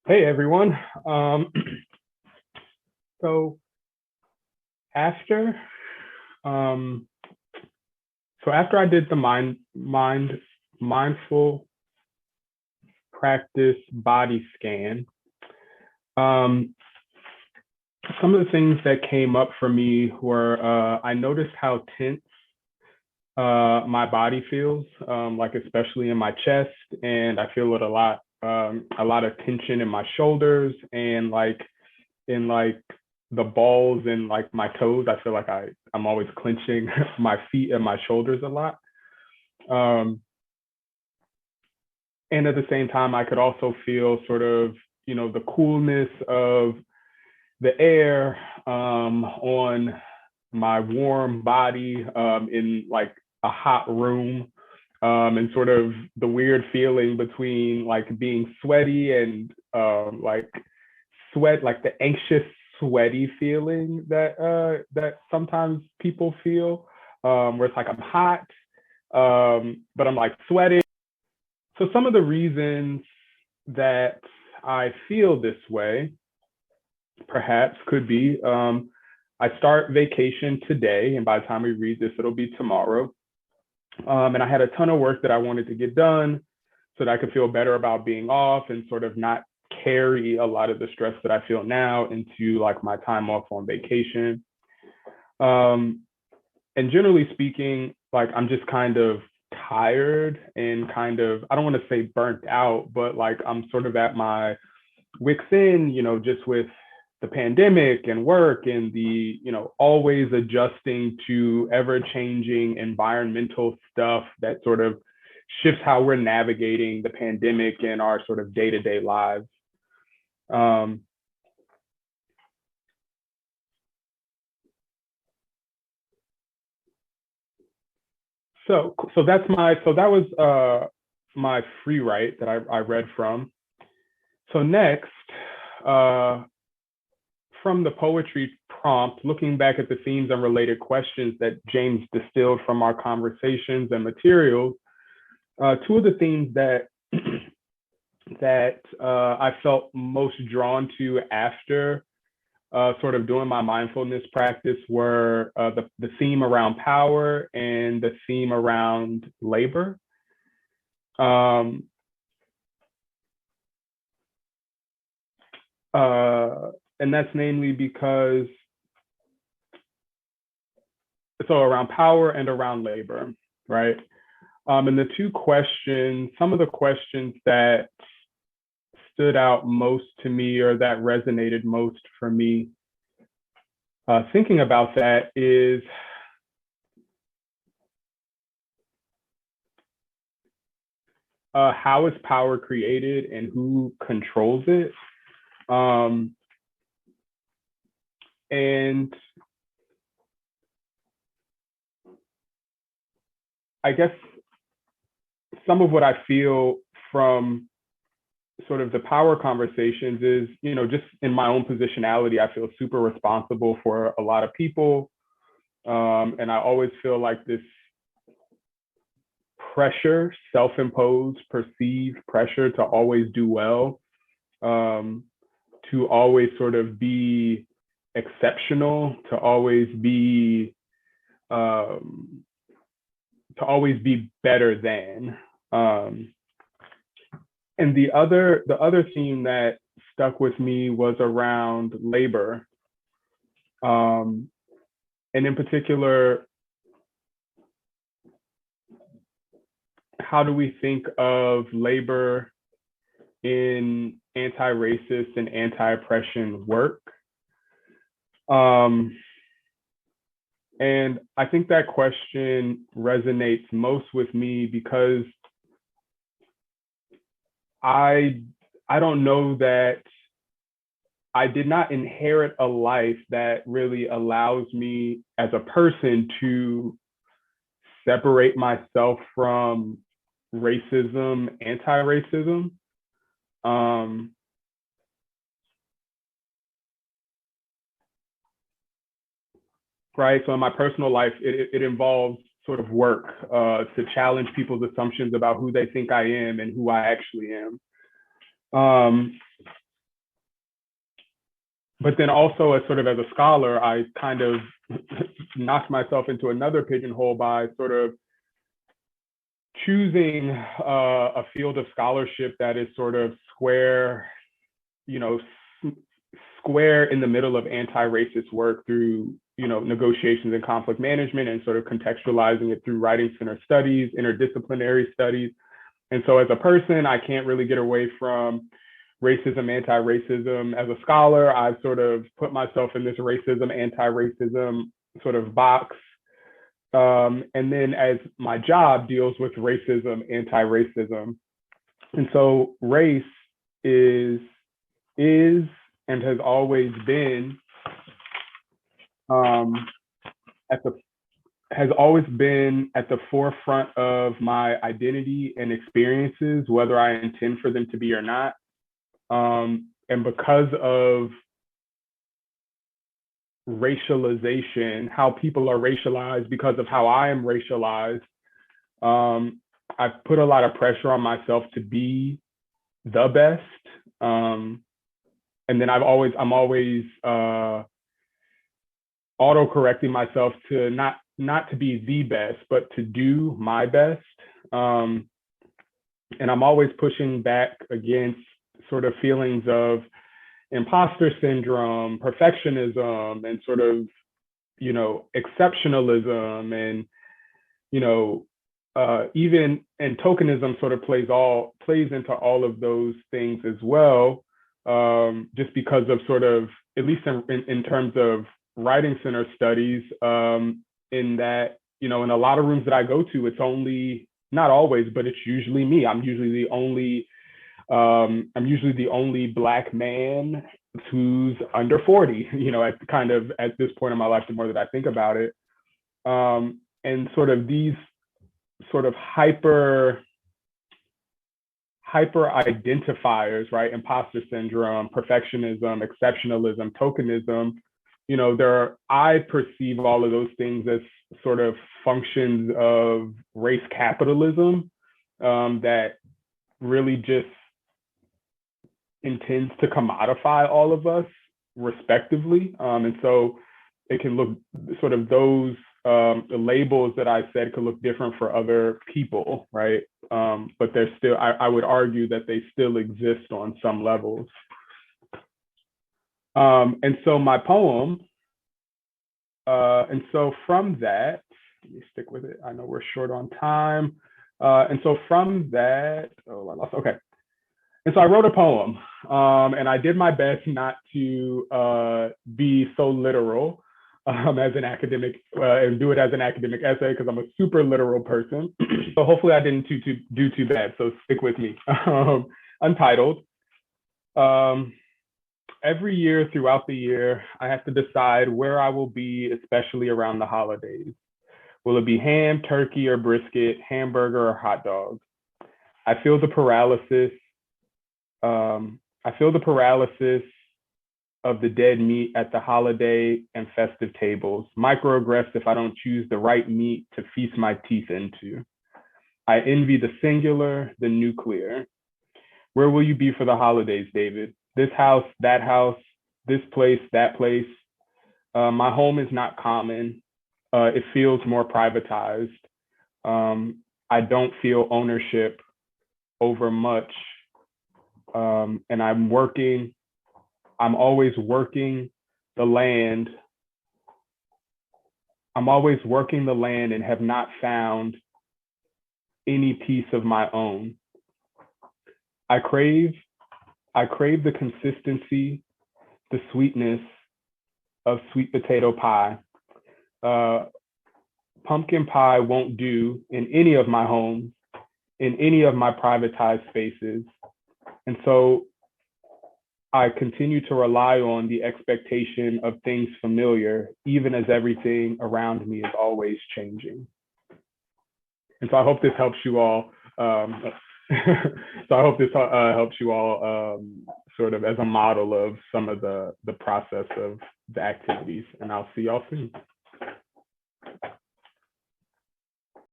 Hey everyone. Um, so after um, after I did the mindful practice body scan, um, some of the things that came up for me were I noticed how tense my body feels, like especially in my chest, and I feel it a lot of tension in my shoulders and like in like the balls and like my toes. I feel like I'm always clenching my feet and my shoulders a lot. Um, and at the same time, I could also feel sort of the coolness of the air on my warm body in like a hot room. And sort of the weird feeling between like being sweaty and like sweat, like the anxious, sweaty feeling that sometimes people feel, where it's like I'm hot, but I'm like sweating. So some of the reasons that I feel this way, perhaps, could be I start vacation today, and by the time we read this, it'll be tomorrow. And I had a ton of work that I wanted to get done so that I could feel better about being off and sort of not carry a lot of the stress that I feel now into like my time off on vacation. Um, and generally speaking, like I'm just kind of tired and kind of, I don't want to say burnt out, but like I'm sort of at my wicks end, just with the pandemic and work and the, always adjusting to ever changing environmental stuff that sort of shifts how we're navigating the pandemic in our sort of day to day lives. Um, so that was my free write that I read from. So next, uh, from the poetry prompt, looking back at the themes and related questions that James distilled from our conversations and materials, two of the themes that I felt most drawn to after sort of doing my mindfulness practice were the theme around power and the theme around labor. Um, uh, and that's namely because so around power and around labor, right? And the two questions, some of the questions that stood out most to me or that resonated most for me, thinking about that is how is power created and who controls it? Um, and I guess some of what I feel from sort of the power conversations is, just in my own positionality, I feel super responsible for a lot of people. And I always feel like this pressure, self imposed, perceived pressure to always do well, um, to always sort of be exceptional, um, to always be better than. Um, and the other theme that stuck with me was around labor, um, and in particular, how do we think of labor in anti-racist and anti-oppression work? Um, and I think that question resonates most with me because I I don't know that I did not inherit a life that really allows me as a person to separate myself from racism, anti-racism. Um, right. So in my personal life, it involves sort of work to challenge people's assumptions about who they think I am and who I actually am. Um, but then also as sort of as a scholar, I kind of knocked myself into another pigeonhole by sort of choosing a field of scholarship that is sort of square, you know, square in the middle of anti-racist work through, you know, negotiations and conflict management, and sort of contextualizing it through writing center studies, interdisciplinary studies. And so as a person, I can't really get away from racism, anti-racism. As a scholar, I've sort of put myself in this racism, anti-racism sort of box. And then as my job deals with racism, anti-racism. And so race is and has always been at the has always been at the forefront of my identity and experiences, whether I intend for them to be or not. And because of racialization, how people are racialized because of how I am racialized, I've put a lot of pressure on myself to be the best. And then I'm always auto-correcting myself to not to be the best, but to do my best. And I'm always pushing back against sort of feelings of imposter syndrome, perfectionism, and sort of, you know, exceptionalism, and, you know, even, and tokenism sort of plays into all of those things as well, just because of sort of, at least in terms of writing center studies, in that, you know, in a lot of rooms that I go to, it's only, not always, but it's usually me. I'm usually the only Black man who's under 40, you know, at this point in my life, the more that I think about it. And sort of these sort of hyper identifiers, right? Imposter syndrome, perfectionism, exceptionalism, tokenism, you know, I perceive all of those things as sort of functions of race capitalism, that really just intends to commodify all of us respectively. And so it can look, sort of those the labels that I said could look different for other people, right? But they're still, I would argue that they still exist on some levels. And so my poem, and so from that, let me stick with it. I know we're short on time. And so from that, okay. And so I wrote a poem, and I did my best not to be so literal as an academic, and do it as an academic essay, because I'm a super literal person. So hopefully I didn't do too bad, so stick with me. Untitled. Every year throughout the year, I have to decide where I will be, especially around the holidays. Will it be ham, turkey, or brisket, hamburger, or hot dog? I feel the paralysis. I feel the paralysis of the dead meat at the holiday and festive tables. Microaggressed if I don't choose the right meat to feast my teeth into. I envy the singular, the nuclear. Where will you be for the holidays, David? This house, that house, this place, that place. My home is not common. It feels more privatized. I don't feel ownership over much. And I'm always working the land. I'm always working the land and have not found any piece of my own. I crave the consistency, the sweetness of sweet potato pie. Pumpkin pie won't do in any of my homes, in any of my privatized spaces. And so I continue to rely on the expectation of things familiar, even as everything around me is always changing. And so I hope this helps you all. Sort of as a model of some of the process of the activities. And I'll see y'all soon.